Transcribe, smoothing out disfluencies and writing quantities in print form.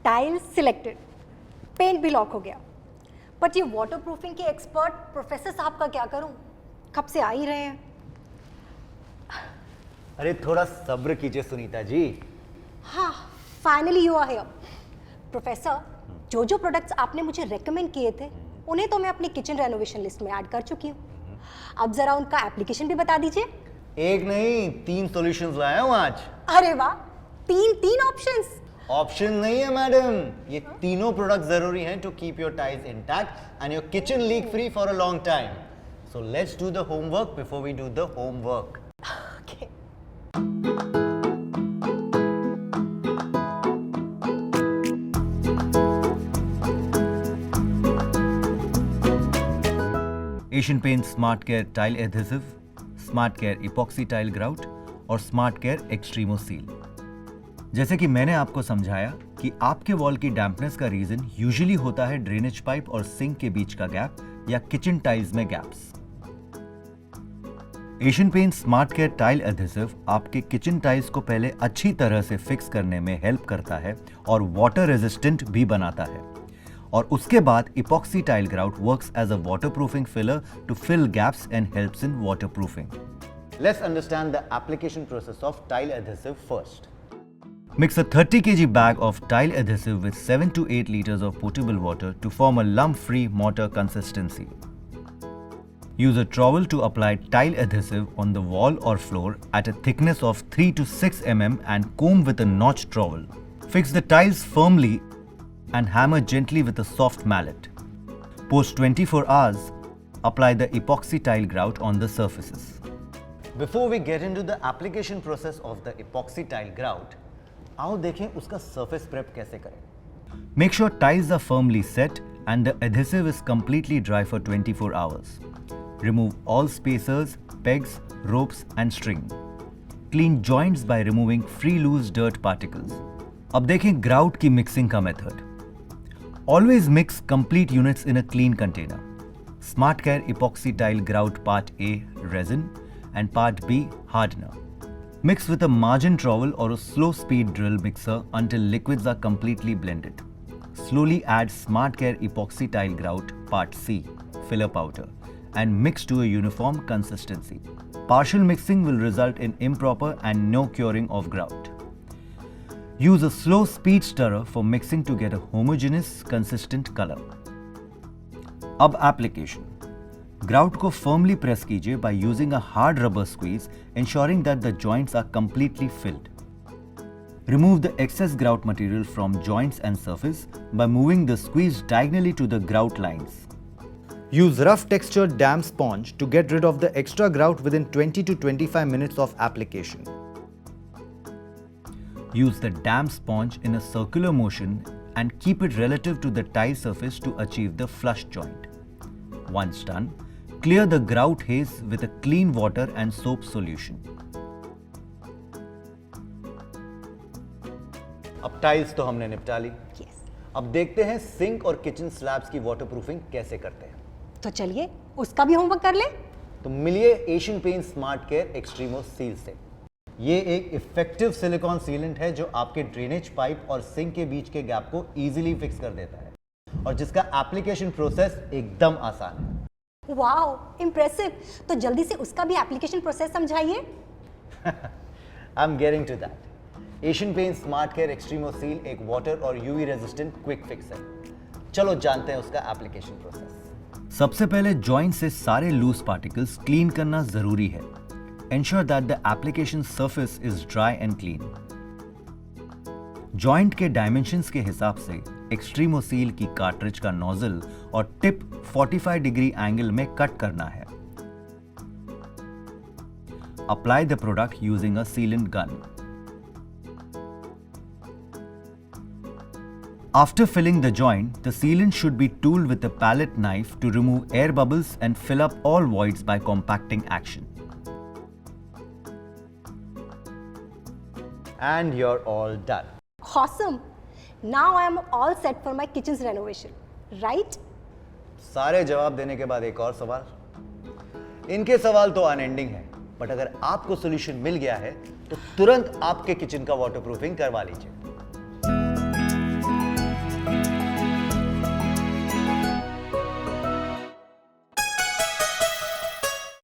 Tile selected, paint भी lock हो गया, बट ये वाटरप्रूफिंग के एक्सपर्ट प्रोफेसर साहब का क्या करूं? कब से आ ही रहे हैं। अरे थोड़ा सब्र कीजिए सुनीता जी। हाँ, finally you are here. Professor, जो जो प्रोडक्ट्स आपने मुझे रेकमेंड किए थे उन्हें तो मैं अपनी किचन रेनोवेशन लिस्ट में ऐड कर चुकी हूँ। अब जरा उनका एप्लीकेशन भी बता दीजिए। एक नहीं 3 सॉल्यूशंस लाया हूँ आज। अरे वाह, तीन ऑप्शंस। ऑप्शन नहीं है मैडम, ये तीनों प्रोडक्ट जरूरी हैं to keep your tiles intact and your kitchen leak free for a long time. So let's do the homework before we do the homework. Okay. Asian paint smart care tile adhesive, smart care epoxy tile grout और smart care extremo seal. जैसे कि मैंने आपको समझाया कि आपके wall की dampness का रीजन यूजुअली होता है ड्रेनेज पाइप और सिंक के बीच का गैप या किचन टाइल्स में gaps. Asian paint smart care tile adhesive आपके किचन टाइल्स को पहले अच्छी तरह से फिक्स करने में हेल्प करता है और वाटर रेजिस्टेंट भी बनाता है, और उसके बाद epoxy tile grout works as a waterproofing filler to fill gaps and helps in waterproofing. Let's understand the application process of tile adhesive first. Mix a 30 kg bag of tile adhesive with 7 to 8 liters of potable water to form a lump-free mortar consistency. Use a trowel to apply tile adhesive on the wall or floor at a thickness of 3 to 6 mm and comb with a notch trowel. Fix the tiles firmly and hammer gently with a soft mallet. Post 24 hours, apply the epoxy tile grout on the surfaces. Before we get into the application process of the epoxy tile grout, आओ देखें उसका surface prep कैसे करें। Make sure tiles are firmly set and the adhesive is completely dry for 24 hours. Remove all spacers, pegs, ropes and string. Clean joints by removing free loose dirt particles. अब देखें grout की mixing का method. Always mix complete units in a clean container. SmartCare Epoxy Tile Grout Part A resin and Part B hardener. Mix with a margin trowel or a slow speed drill mixer until liquids are completely blended. Slowly add SmartCare Epoxy Tile Grout Part C filler powder and mix to a uniform consistency. Partial mixing will result in improper and no curing of grout. Use a slow speed stirrer for mixing to get a homogeneous, consistent color. अब application. Grout को firmly press कीजिए by using a hard rubber squeeze, ensuring that the joints are completely filled. Remove the excess grout material from joints and surface by moving the squeeze diagonally to the grout lines. Use rough textured damp sponge to get rid of the extra grout within 20 to 25 minutes of application. Use the damp sponge in a circular motion and keep it relative to the tile surface to achieve the flush joint. Once done, clear the grout haze with a clean water and soap solution. अब tiles तो हमने निपटा ली। Yes. अब देखते हैं sink और kitchen slabs की waterproofing कैसे करते हैं। तो चलिए उसका भी होमवर्क कर ले। तो मिलिए Asian paint smart care extremo seal से। ये एक इफेक्टिव सिलिकॉन सीलेंट है जो आपके ड्रेनेज पाइप और सिंक के बीच के गैप को इजीली फिक्स कर देता है और जिसका एप्लीकेशन प्रोसेस एकदम आसान है। Wow, impressive. तो जल्दी से उसका भी एप्लीकेशन प्रोसेस समझाइए। I am getting to that. Asian paint smart care extremo seal एक वाटर और यूवी रेजिस्टेंट क्विक फिक्स है। चलो जानते हैं उसका एप्लीकेशन प्रोसेस। सबसे पहले जॉइंट से सारे लूज पार्टिकल्स क्लीन करना जरूरी है। Ensure that the application surface is dry and clean. Joint के डायमेंशंस के हिसाब से एक्सट्रीमो सील की कार्ट्रिज का नोजल और टिप 45 डिग्री एंगल में कट करना है। Apply the product using a sealant gun. After filling the joint, the sealant should be tooled with a palette knife to remove air bubbles and fill up all voids by compacting action. And you're all done. Awesome. Now I am all set for my kitchen's renovation, right? सारे जवाब देने के बाद एक और सवाल। इनके सवाल तो अनएंडिंग है, बट अगर आपको सॉल्यूशन मिल गया है तो तुरंत आपके किचन का वाटरप्रूफिंग करवा लीजिए।